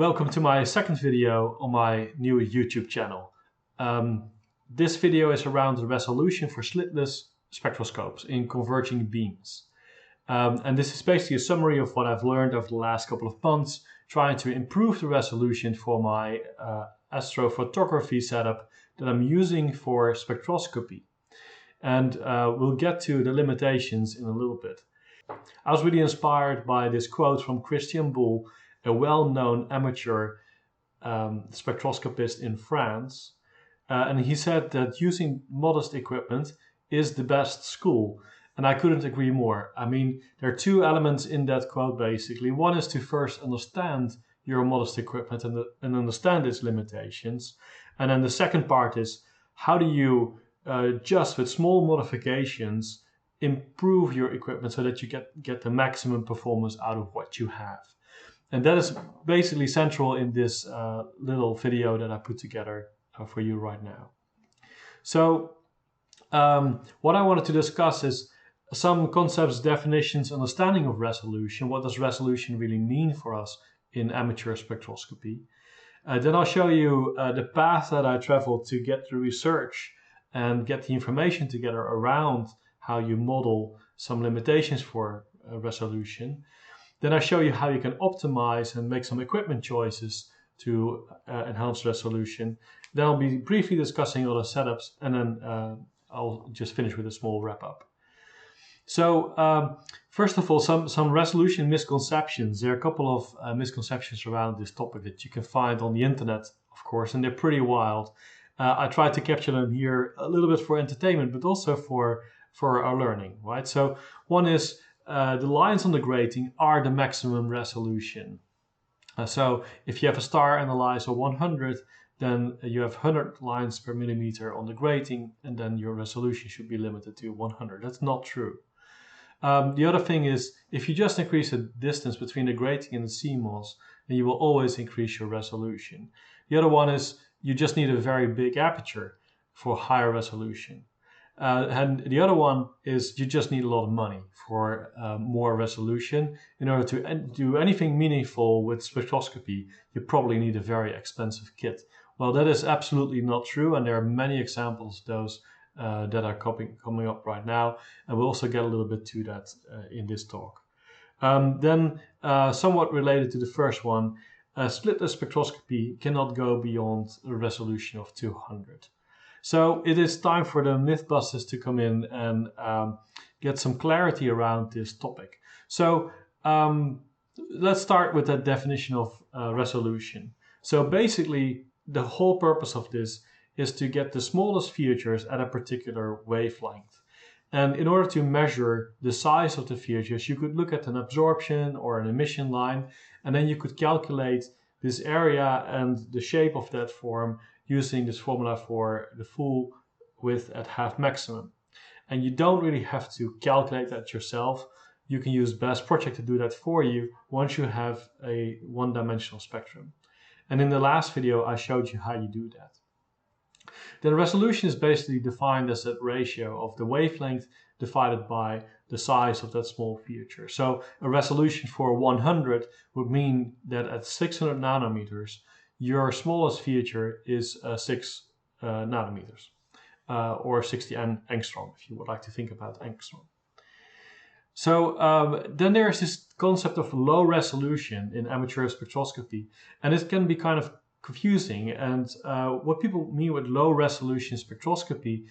Welcome to my second video on my new YouTube channel. This video is around the resolution for slitless spectroscopes in converging beams. And this is basically a summary of what I've learned over the last couple of months, trying to improve the resolution for my astrophotography setup that I'm using for spectroscopy. And we'll get to the limitations in a little bit. I was really inspired by this quote from Buil, a well-known amateur spectroscopist in France. And he said that using modest equipment is the best school. And I couldn't agree more. I mean, there are two elements in that quote basically. One is to first understand your modest equipment and understand its limitations. And then the second part is, how do you just with small modifications improve your equipment so that you get the maximum performance out of what you have. And that is basically central in this little video that I put together for you right now. So what I wanted to discuss is some concepts, definitions, understanding of resolution. What does resolution really mean for us in amateur spectroscopy? Then I'll show you the path that I traveled to get the research and get the information together around how you model some limitations for resolution. Then I show you how you can optimize and make some equipment choices to enhance resolution. Then I'll be briefly discussing other setups, and then I'll just finish with a small wrap up. So first of all, some resolution misconceptions. There are a couple of misconceptions around this topic that you can find on the internet, of course, and they're pretty wild. I tried to capture them here a little bit for entertainment, but also for our learning, right? So one is the lines on the grating are the maximum resolution. So if you have a star analyzer 100, then you have 100 lines per millimeter on the grating, and then your resolution should be limited to 100. That's not true. The other thing is, if you just increase the distance between the grating and the CMOS, then you will always increase your resolution. The other one is, you just need a very big aperture for higher resolution. And the other one is, you just need a lot of money for more resolution. In order to do anything meaningful with spectroscopy, you probably need a very expensive kit. Well, that is absolutely not true, and there are many examples of those that are coming up right now, and we'll also get a little bit to that in this talk. Then, somewhat related to the first one, slitless spectroscopy cannot go beyond a resolution of 200. So it is time for the mythbusters to come in and get some clarity around this topic. So let's start with that definition of resolution. So basically, the whole purpose of this is to get the smallest features at a particular wavelength. And in order to measure the size of the features, you could look at an absorption or an emission line, and then you could calculate this area and the shape of that form using this formula for the full width at half maximum. And you don't really have to calculate that yourself. You can use Best Project to do that for you once you have a one-dimensional spectrum. And in the last video, I showed you how you do that. Then resolution is basically defined as that ratio of the wavelength divided by the size of that small feature. So a resolution for 100 would mean that at 600 nanometers, your smallest feature is 6 nanometers, or 60 angstrom, if you would like to think about angstrom. So then there's this concept of low resolution in amateur spectroscopy, and it can be kind of confusing. And what people mean with low resolution spectroscopy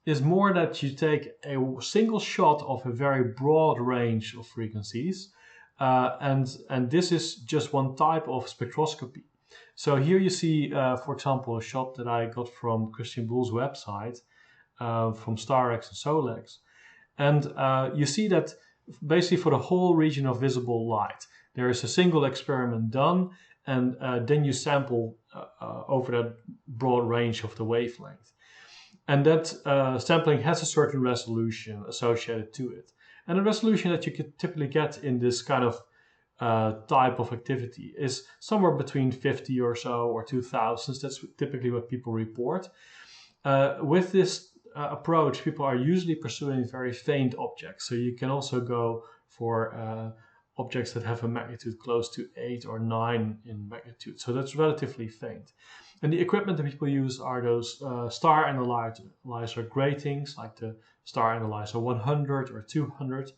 is more that you take a single shot of a very broad range of frequencies, and this is just one type of spectroscopy. So here you see, for example, a shot that I got from Buil's website, from StarEx and SolEx. And you see that basically for the whole region of visible light, there is a single experiment done, and then you sample over that broad range of the wavelength. And that sampling has a certain resolution associated to it. And the resolution that you could typically get in this kind of type of activity is somewhere between 50 or so, or 2000s. That's typically what people report. With this approach, people are usually pursuing very faint objects. So you can also go for objects that have a magnitude close to 8 or 9 in magnitude. So that's relatively faint. And the equipment that people use are those star analyzer gratings, like the star analyzer 100 or 200.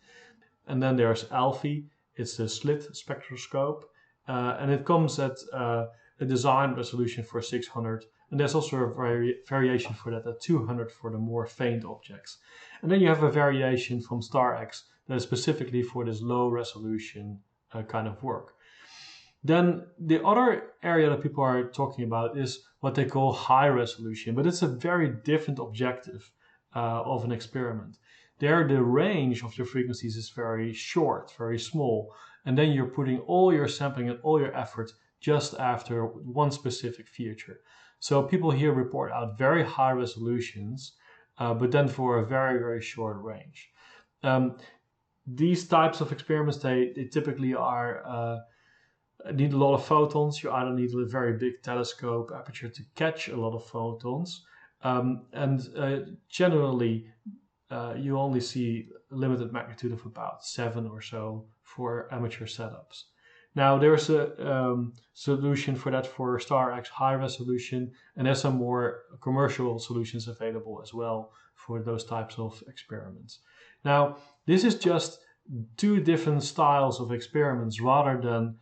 And then there's ALFI, it's the slit spectroscope, and it comes at a design resolution for 600. And there's also a variation for that at 200 for the more faint objects. And then you have a variation from StarEx that is specifically for this low resolution kind of work. Then the other area that people are talking about is what they call high resolution, but it's a very different objective of an experiment. There the range of your frequencies is very short, very small, and then you're putting all your sampling and all your effort just after one specific feature. So people here report out very high resolutions, but then for a very, very short range. These types of experiments, they typically are need a lot of photons. You either need a very big telescope aperture to catch a lot of photons, generally you only see a limited magnitude of about 7 or so for amateur setups. Now there's a solution for that for StarEx high resolution, and there's some more commercial solutions available as well for those types of experiments. Now this is just two different styles of experiments rather than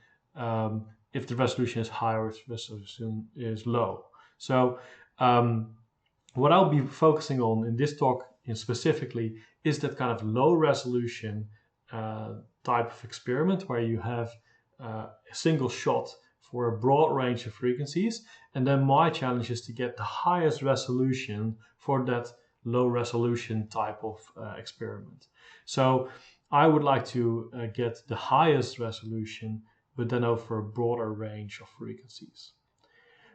if the resolution is high or if the resolution is low. So what I'll be focusing on in this talk specifically is that kind of low resolution type of experiment where you have a single shot for a broad range of frequencies, and then my challenge is to get the highest resolution for that low resolution type of experiment. So I would like to get the highest resolution, but then over a broader range of frequencies.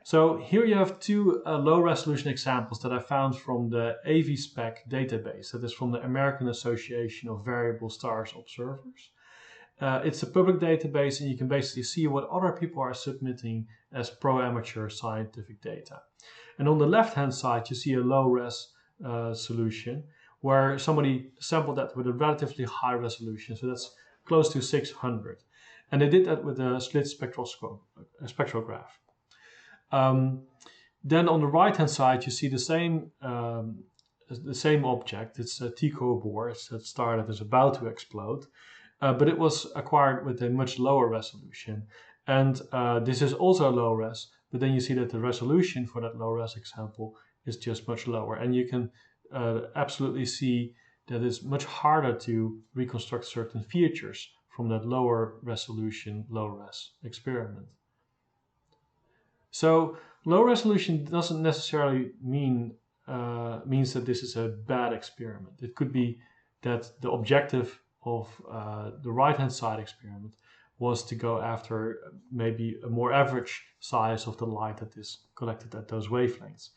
So here you have two low resolution examples that I found from the RSpec database. That is from the American Association of Variable Stars Observers. It's a public database, and you can basically see what other people are submitting as pro-amateur scientific data. And on the left-hand side, you see a low-res solution where somebody sampled that with a relatively high resolution, so that's close to 600. And they did that with a slit spectrograph. Then on the right-hand side, you see the same object. It's a Tycho board that started as about to explode. But it was acquired with a much lower resolution. And this is also low res, but then you see that the resolution for that low res example is just much lower. And you can absolutely see that it's much harder to reconstruct certain features from that lower resolution, low res experiment. So low resolution doesn't necessarily means that this is a bad experiment. It could be that the objective of the right-hand side experiment was to go after maybe a more average size of the light that is collected at those wavelengths.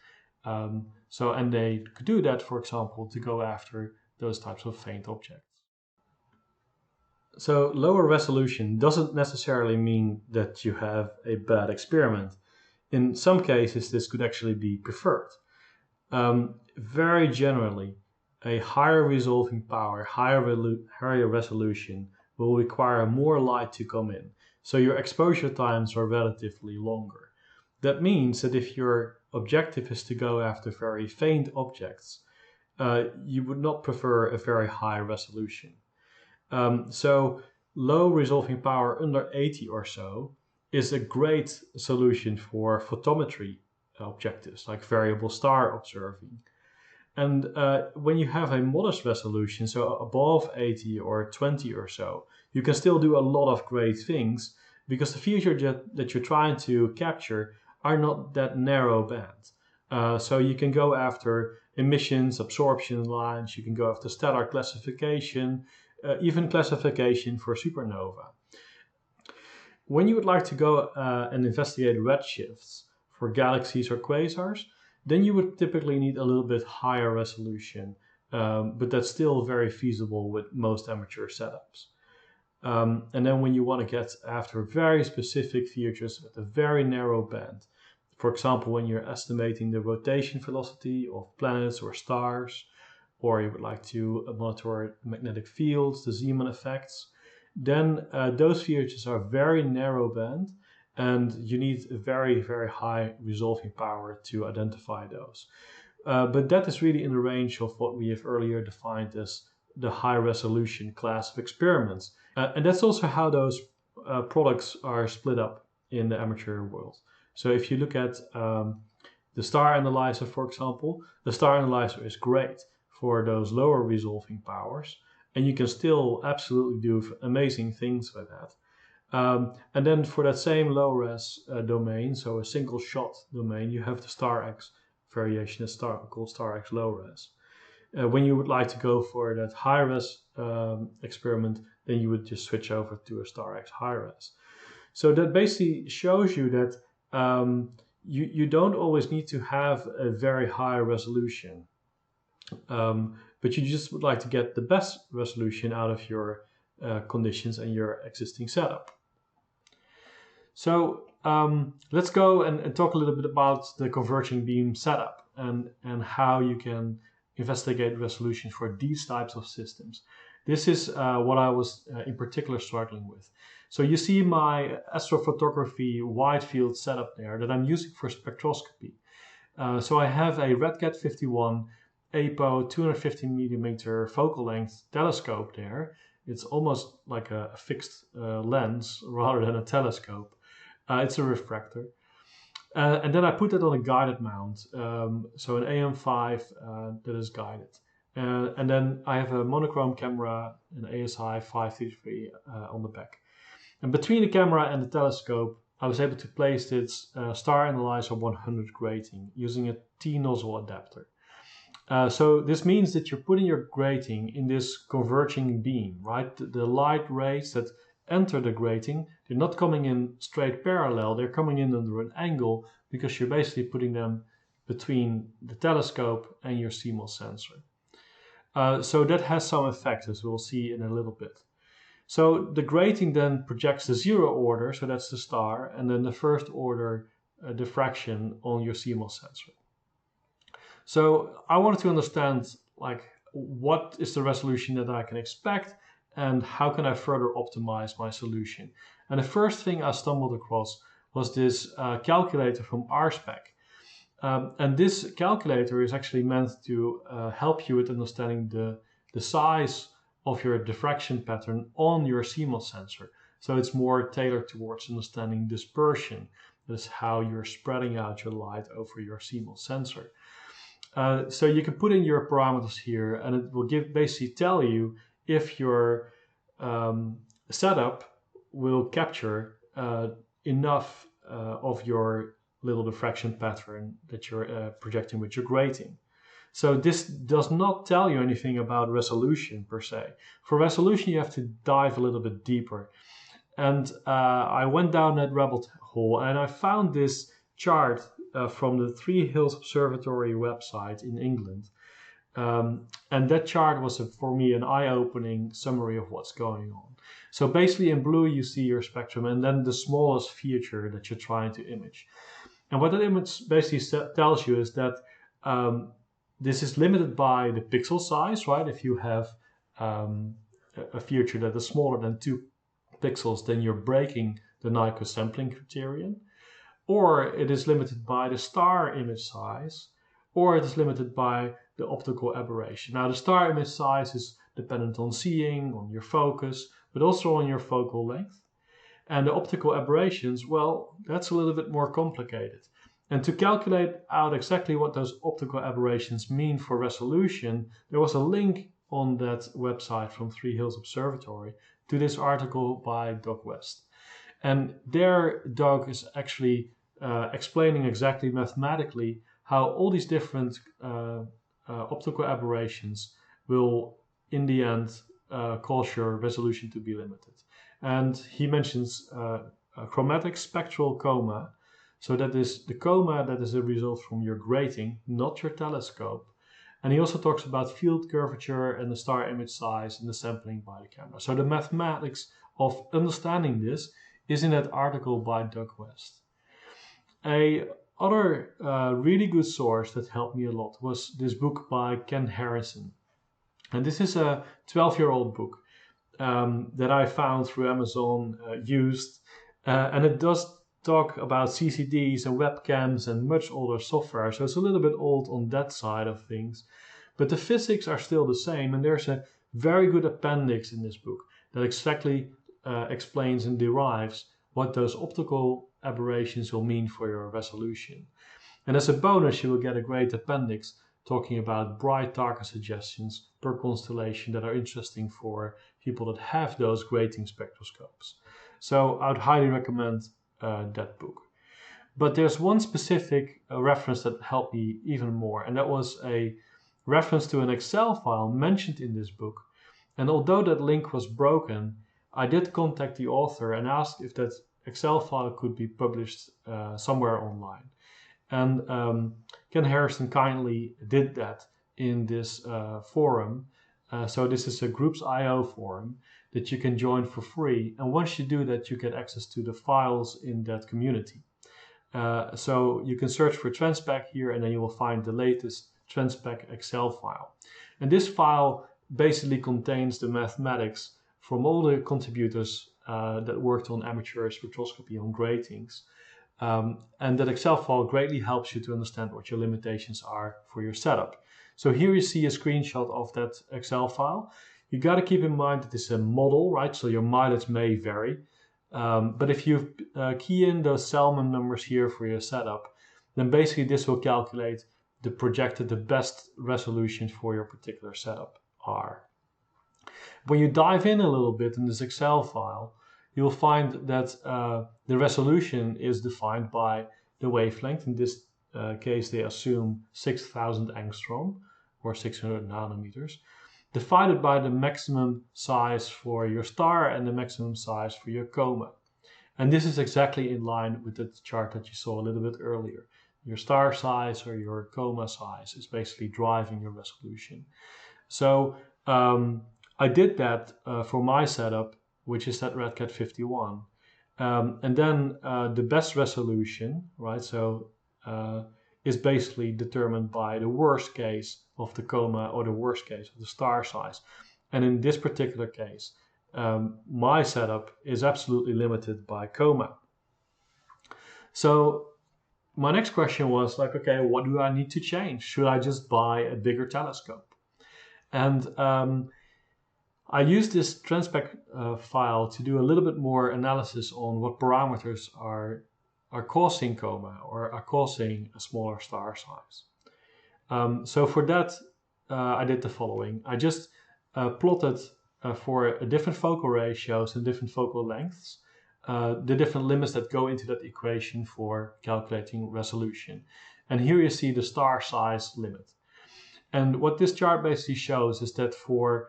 And they could do that, for example, to go after those types of faint objects. So lower resolution doesn't necessarily mean that you have a bad experiment. In some cases, this could actually be preferred. Very generally, a higher resolving power, higher resolution will require more light to come in. So your exposure times are relatively longer. That means that if your objective is to go after very faint objects, you would not prefer a very high resolution. So low resolving power under 80 or so is a great solution for photometry objectives like variable star observing. And when you have a modest resolution, so above 80 or 20 or so, you can still do a lot of great things because the features that you're trying to capture are not that narrow band. So you can go after emissions, absorption lines, you can go after stellar classification, even classification for supernova. When you would like to go and investigate redshifts for galaxies or quasars, then you would typically need a little bit higher resolution, but that's still very feasible with most amateur setups. And then when you want to get after very specific features with a very narrow band, for example, when you're estimating the rotation velocity of planets or stars, or you would like to monitor magnetic fields, the Zeeman effects, then those features are very narrow band, and you need a very, very high resolving power to identify those. But that is really in the range of what we have earlier defined as the high resolution class of experiments. And that's also how those products are split up in the amateur world. So if you look at the star analyzer, for example, the star analyzer is great for those lower resolving powers, and you can still absolutely do amazing things with that. And then for that same low res domain, so a single shot domain, you have the StarEx variation called StarEx low res. When you would like to go for that high res experiment, then you would just switch over to a StarEx high res. So that basically shows you that you don't always need to have a very high resolution, but you just would like to get the best resolution out of your conditions and your existing setup. So let's go and talk a little bit about the converging beam setup and how you can investigate resolution for these types of systems. This is what I was in particular struggling with. So you see my astrophotography wide field setup there that I'm using for spectroscopy. So I have a RedCat 51 APO 250mm focal length telescope there. It's almost like a fixed lens rather than a telescope. It's a refractor. And then I put it on a guided mount, so an AM5 that is guided. And then I have a monochrome camera, an ASI 533 on the back. And between the camera and the telescope, I was able to place this star analyzer 100 grating using a T-nozzle adapter. So this means that you're putting your grating in this converging beam, right? The light rays that enter the grating, they're not coming in straight parallel, they're coming in under an angle because you're basically putting them between the telescope and your CMOS sensor. So that has some effects, as we'll see in a little bit. So the grating then projects the zero order, so that's the star, and then the first order diffraction on your CMOS sensor. So I wanted to understand, like, what is the resolution that I can expect and how can I further optimize my solution. And the first thing I stumbled across was this calculator from RSpec. And this calculator is actually meant to help you with understanding the size of your diffraction pattern on your CMOS sensor. So it's more tailored towards understanding dispersion. That is how you're spreading out your light over your CMOS sensor. So you can put in your parameters here, and it will basically tell you if your setup will capture enough of your little diffraction pattern that you're projecting with your grating. So this does not tell you anything about resolution per se. For resolution, you have to dive a little bit deeper. And I went down that rabbit hole and I found this chart from the Three Hills Observatory website in England. And that chart was, for me, an eye-opening summary of what's going on. So basically in blue you see your spectrum and then the smallest feature that you're trying to image. And what that image basically tells you is that this is limited by the pixel size, right? If you have a feature that is smaller than 2 pixels, then you're breaking the Nyquist sampling criterion. Or it is limited by the star image size, or it is limited by the optical aberration. Now the star image size is dependent on seeing, on your focus, but also on your focal length. And the optical aberrations, well, that's a little bit more complicated. And to calculate out exactly what those optical aberrations mean for resolution, there was a link on that website from Three Hills Observatory to this article by Doug West. And there, Doug is actually explaining exactly mathematically how all these different optical aberrations will, in the end, cause your resolution to be limited. And he mentions a chromatic spectral coma. So that is the coma that is a result from your grating, not your telescope. And he also talks about field curvature and the star image size and the sampling by the camera. So the mathematics of understanding this is in that article by Doug West. Other really good source that helped me a lot was this book by Ken Harrison. And this is a 12-year-old book. that I found through Amazon used, and it does talk about CCDs and webcams and much older software, so it's a little bit old on that side of things. But the physics are still the same, and there's a very good appendix in this book that exactly explains and derives what those optical aberrations will mean for your resolution. And as a bonus, you will get a great appendix talking about bright target suggestions per constellation that are interesting for people that have those grating spectroscopes. So I would highly recommend that book. But there's one specific reference that helped me even more, and that was a reference to an Excel file mentioned in this book. And although that link was broken, I did contact the author and asked if that Excel file could be published somewhere online. And Ken Harrison kindly did that in this forum. So this is a Groups.io forum that you can join for free. And once you do that, you get access to the files in that community. So you can search for TransSpec here, and then you will find the latest TransSpec Excel file. And this file basically contains the mathematics from all the contributors that worked on amateur spectroscopy on gratings. And that Excel file greatly helps you to understand what your limitations are for your setup. So here you see a screenshot of that Excel file. You got to keep in mind that it's a model, right? So your mileage may vary. But if you key in those Selman numbers here for your setup, then basically this will calculate the best resolution for your particular setup are. When you dive in a little bit in this Excel file, you'll find that the resolution is defined by the wavelength. In this case, they assume 6,000 angstrom or 600 nanometers, divided by the maximum size for your star and the maximum size for your Coma. And this is exactly in line with the chart that you saw a little bit earlier. Your star size or your Coma size is basically driving your resolution. So I did that for my setup, which is that RedCat 51. And then the best resolution, right, so is basically determined by the worst case of the Coma or the worst case of the star size. And in this particular case, my setup is absolutely limited by Coma. So my next question was like, okay, what do I need to change? Should I just buy a bigger telescope? And I used this TransSpec file to do a little bit more analysis on what parameters are causing Coma or are causing a smaller star size. So for that, I did the following. I just plotted for different focal ratios and different focal lengths, the different limits that go into that equation for calculating resolution. And here you see the star size limit. And what this chart basically shows is that for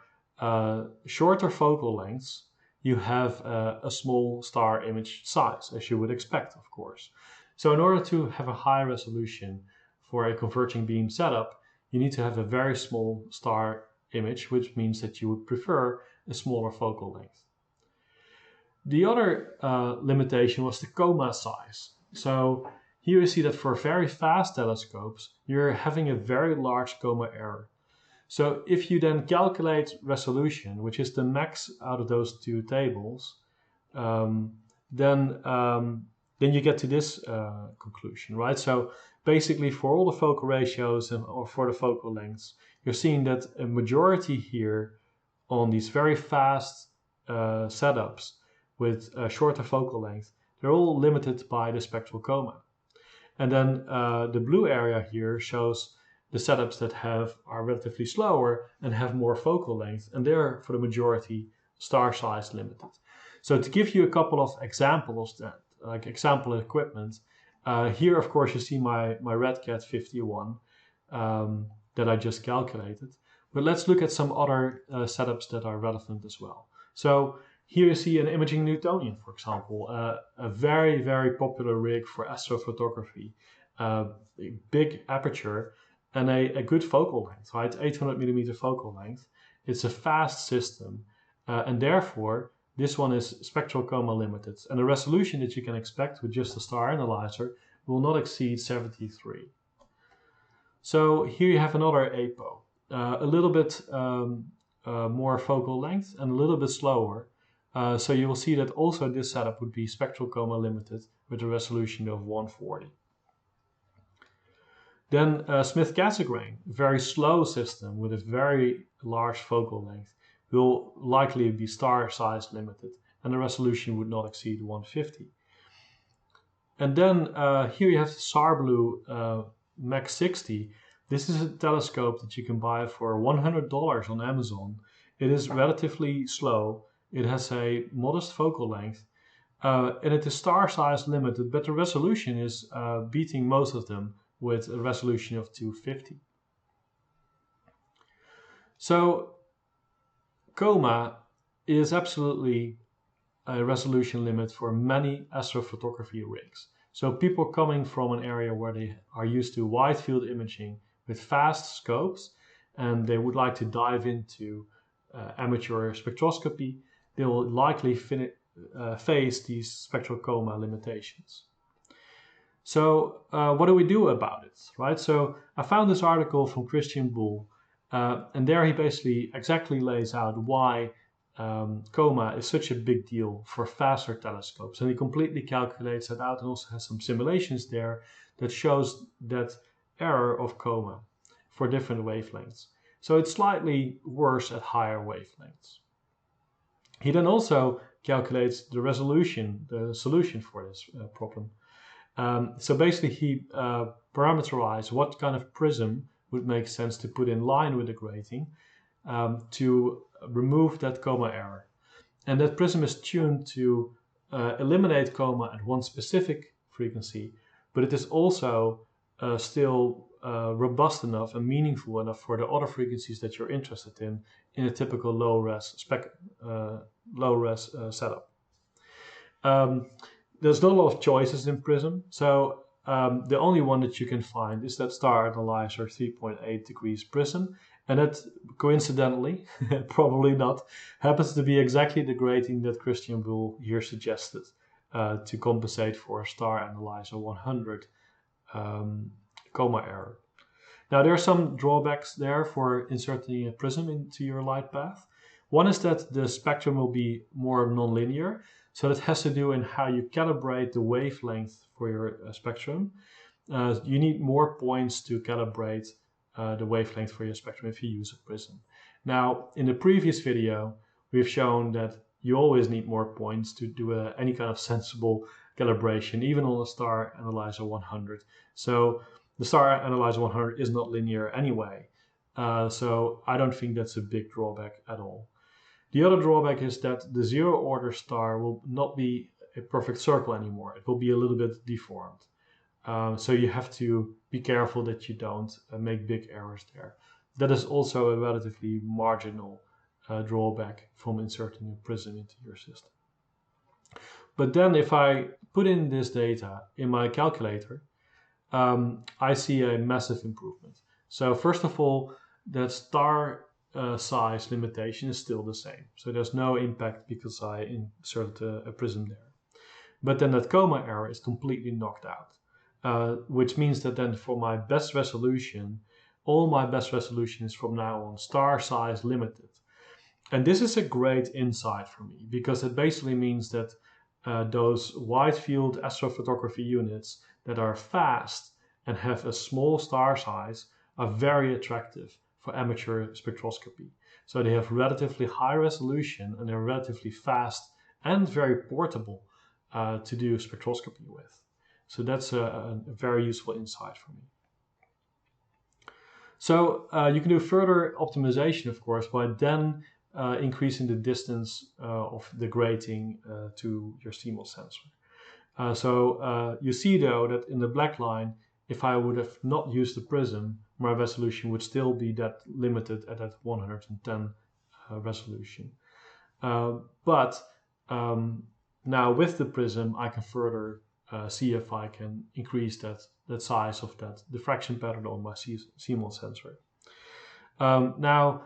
shorter focal lengths, you have a small star image size, as you would expect, of course. So in order to have a high resolution for a converging beam setup, you need to have a very small star image, which means that you would prefer a smaller focal length. The other limitation was the Coma size. So here you see that for very fast telescopes, you're having a very large Coma error. So if you then calculate resolution, which is the max out of those two tables, then you get to this conclusion, right? So basically for all the focal ratios or for the focal lengths, you're seeing that a majority here on these very fast setups with a shorter focal length, they're all limited by the spectral Coma. And then the blue area here shows the setups that are relatively slower and have more focal length, and they're for the majority star size limited. So to give you a couple of examples, like example equipment, here of course you see my RedCat 51 that I just calculated. But let's look at some other setups that are relevant as well. So here you see an imaging Newtonian, for example, a very, very popular rig for astrophotography, a big aperture and a good focal length, right? 800 millimeter focal length. It's a fast system, and therefore this one is spectral Coma limited, and the resolution that you can expect with just a star analyzer will not exceed 73. So here you have another APO, a little bit more focal length and a little bit slower. So you will see that also this setup would be spectral coma limited with a resolution of 140. Then Smith-Cassegrain, a very slow system with a very large focal length, will likely be star size limited, and the resolution would not exceed 150. And then here you have the SARBLUE Max 60. This is a telescope that you can buy for $100 on Amazon. It is relatively slow. It has a modest focal length, and it is star size limited, but the resolution is beating most of them with a resolution of 250. So Coma is absolutely a resolution limit for many astrophotography rigs. So people coming from an area where they are used to wide field imaging with fast scopes and they would like to dive into amateur spectroscopy, they will likely face these spectral coma limitations. So what do we do about it, right? So I found this article from Buil, and there he basically exactly lays out why Coma is such a big deal for faster telescopes, and he completely calculates that out and also has some simulations there that shows that error of Coma for different wavelengths. So it's slightly worse at higher wavelengths. He then also calculates the resolution, the solution for this problem. So basically he parameterized what kind of prism would make sense to put in line with the grating to remove that Coma error. And that prism is tuned to eliminate Coma at one specific frequency, but it is also still robust enough and meaningful enough for the other frequencies that you're interested in a typical low-res setup. There's not a lot of choices in Prism, so the only one that you can find is that Star Analyzer 3.8 degrees Prism, and that coincidentally, probably not, happens to be exactly the grating that Buil here suggested to compensate for Star Analyzer 100 Coma error. Now there are some drawbacks there for inserting a prism into your light path. One is that the spectrum will be more nonlinear, so that has to do in how you calibrate the wavelength for your spectrum. You need more points to calibrate the wavelength for your spectrum if you use a prism. Now, in the previous video, we've shown that you always need more points to do any kind of sensible calibration, even on a Star Analyzer 100. So the Star Analyzer 100 is not linear anyway, so I don't think that's a big drawback at all. The other drawback is that the zero order star will not be a perfect circle anymore. It will be a little bit deformed. So you have to be careful that you don't make big errors there. That is also a relatively marginal drawback from inserting a prism into your system. But then if I put in this data in my calculator, I see a massive improvement. So first of all, that star size limitation is still the same. So there's no impact because I inserted a prism there. But then that Coma error is completely knocked out, which means that then for my best resolution, all my best resolution is from now on star size limited. And this is a great insight for me because it basically means that those wide field astrophotography units that are fast and have a small star size are very attractive for amateur spectroscopy. So they have relatively high resolution and they're relatively fast and very portable to do spectroscopy with. So that's a very useful insight for me. So you can do further optimization, of course, by then increasing the distance of the grating to your CMOS sensor. So you see though that in the black line, if I would have not used the prism, my resolution would still be that limited at that 110 resolution. But now with the prism, I can further see if I can increase that size of that diffraction pattern on my CMOS sensor. Now,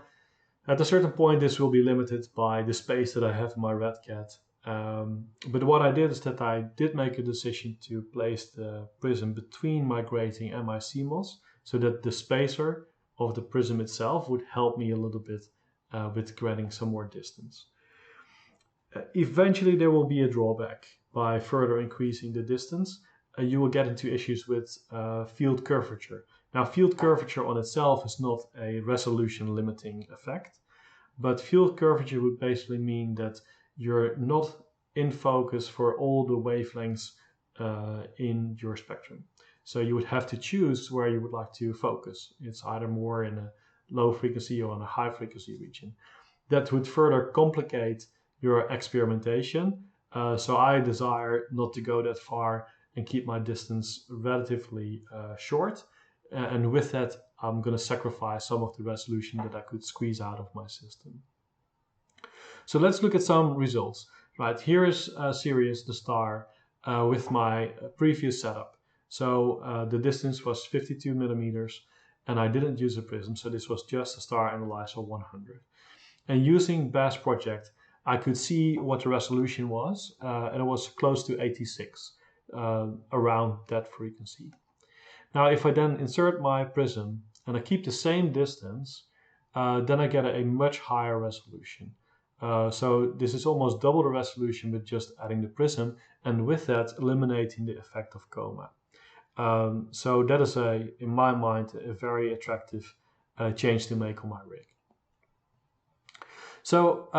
at a certain point, this will be limited by the space that I have in my RedCat. But what I did is that I did make a decision to place the prism between my grating and my CMOS so that the spacer of the prism itself would help me a little bit with getting some more distance. Eventually there will be a drawback. By further increasing the distance, you will get into issues with field curvature. Now, field curvature on itself is not a resolution limiting effect, but field curvature would basically mean that you're not in focus for all the wavelengths in your spectrum. So you would have to choose where you would like to focus. It's either more in a low frequency or in a high frequency region. That would further complicate your experimentation. So I desire not to go that far and keep my distance relatively short. And with that, I'm going to sacrifice some of the resolution that I could squeeze out of my system. So let's look at some results. Right, here is Sirius, the star, with my previous setup. So the distance was 52 millimeters, and I didn't use a prism, so this was just a star analyzer 100. And using BAS project, I could see what the resolution was, and it was close to 86, around that frequency. Now, if I then insert my prism and I keep the same distance, then I get a much higher resolution. So this is almost double the resolution with just adding the prism, and with that eliminating the effect of Coma. So that is, in my mind, a very attractive change to make on my rig. So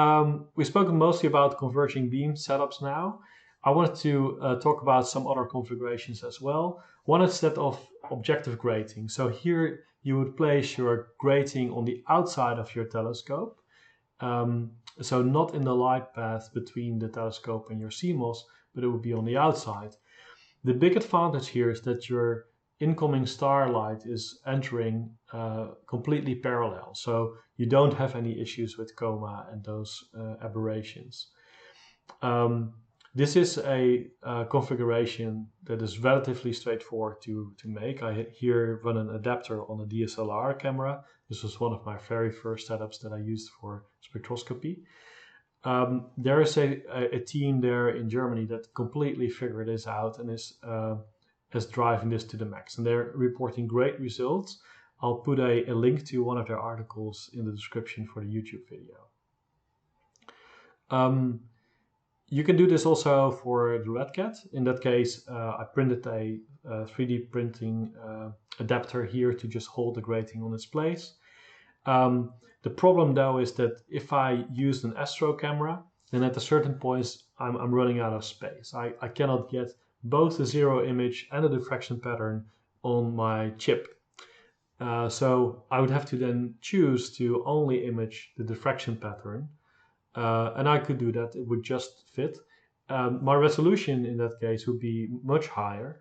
we've spoken mostly about converging beam setups now. I wanted to talk about some other configurations as well. One is that of objective grating. So here you would place your grating on the outside of your telescope. So not in the light path between the telescope and your CMOS, but it would be on the outside. The big advantage here is that your incoming starlight is entering completely parallel, so you don't have any issues with Coma and those aberrations. This is a configuration that is relatively straightforward to make. I here run an adapter on a DSLR camera. This was one of my very first setups that I used for spectroscopy. There is a team there in Germany that completely figured this out and is driving this to the max, and they're reporting great results. I'll put a link to one of their articles in the description for the YouTube video. You can do this also for the Red Cat. In that case, I printed a 3D printing adapter here to just hold the grating on its place. The problem though is that if I used an astro camera, then at a certain point I'm running out of space. I cannot get both the zero image and the diffraction pattern on my chip. So I would have to then choose to only image the diffraction pattern, and I could do that. It would just fit. My resolution in that case would be much higher,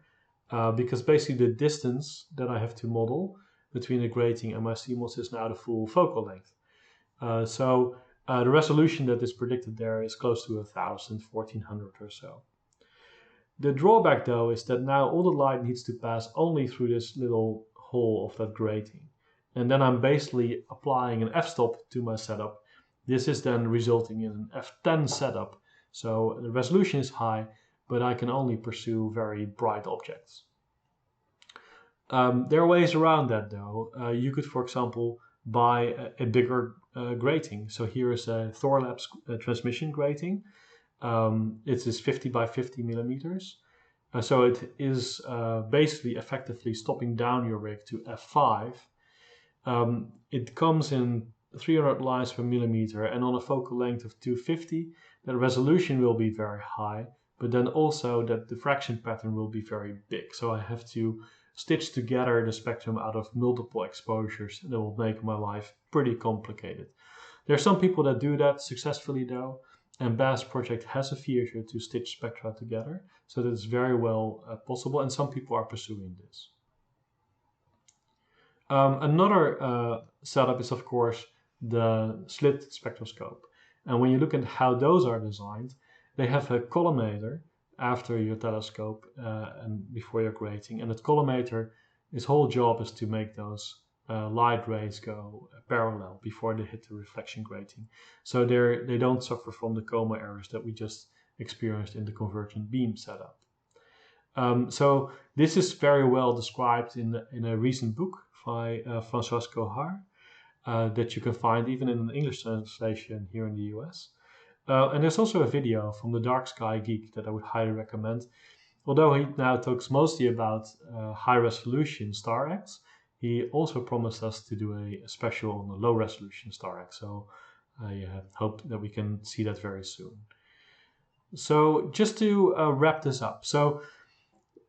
because basically the distance that I have to model between the grating and my CMOS is now the full focal length. So the resolution that is predicted there is close to 1000, 1400 or so. The drawback though is that now all the light needs to pass only through this little hole of that grating. And then I'm basically applying an f-stop to my setup. This is then resulting in an f10 setup. So the resolution is high, but I can only pursue very bright objects. There are ways around that though. You could, for example, buy a bigger grating. So here is a Thorlabs transmission grating. It is 50 by 50 millimeters. So it is basically effectively stopping down your rig to f5. It comes in 300 lines per millimeter, and on a focal length of 250, the resolution will be very high, but then also that diffraction pattern will be very big. So I have to stitch together the spectrum out of multiple exposures, and that will make my life pretty complicated. There are some people that do that successfully though, and BAS project has a feature to stitch spectra together, so that it's very well possible, and some people are pursuing this. Another setup is of course the slit spectroscope, and when you look at how those are designed, they have a collimator after your telescope and before your grating, and that collimator, its whole job is to make those light rays go parallel before they hit the reflection grating, so they don't suffer from the Coma errors that we just experienced in the convergent beam setup. So this is very well described in a recent book by Francesco Har. that you can find even in an English translation here in the US. And there's also a video from the Dark Sky Geek that I would highly recommend. Although he now talks mostly about high resolution StarEx, he also promised us to do a special on the low resolution StarEx. So I hope that we can see that very soon. So just to wrap this up. So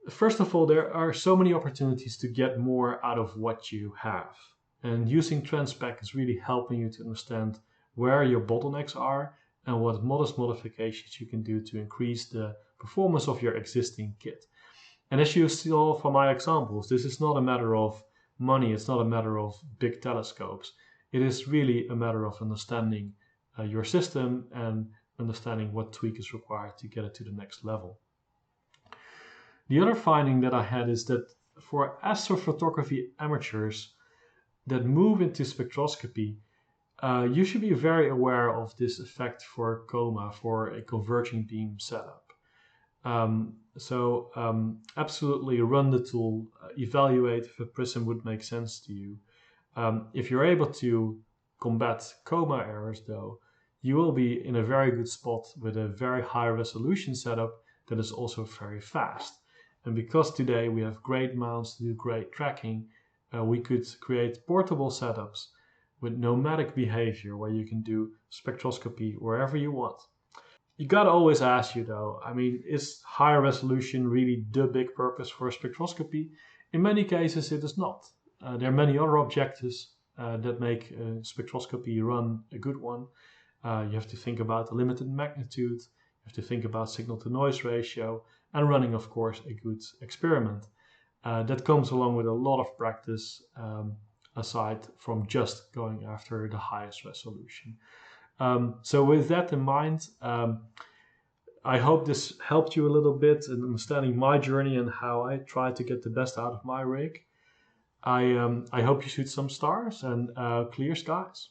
first of all, there are so many opportunities to get more out of what you have. And using TransSpec is really helping you to understand where your bottlenecks are and what modest modifications you can do to increase the performance of your existing kit. And as you saw from my examples, this is not a matter of money, it's not a matter of big telescopes. It is really a matter of understanding your system and understanding what tweak is required to get it to the next level. The other finding that I had is that for astrophotography amateurs that move into spectroscopy, you should be very aware of this effect for Coma, for a converging beam setup. Absolutely run the tool, evaluate if a Prism would make sense to you. If you're able to combat Coma errors though, you will be in a very good spot with a very high resolution setup that is also very fast. And because today we have great mounts to do great tracking, we could create portable setups with nomadic behavior where you can do spectroscopy wherever you want. You gotta always ask you though, I mean, is higher resolution really the big purpose for spectroscopy? In many cases it is not. There are many other objectives that make spectroscopy run a good one. You have to think about the limited magnitude, you have to think about signal to noise ratio, and running of course a good experiment. That comes along with a lot of practice aside from just going after the highest resolution. So with that in mind, I hope this helped you a little bit in understanding my journey and how I try to get the best out of my rig. I hope you shoot some stars and clear skies.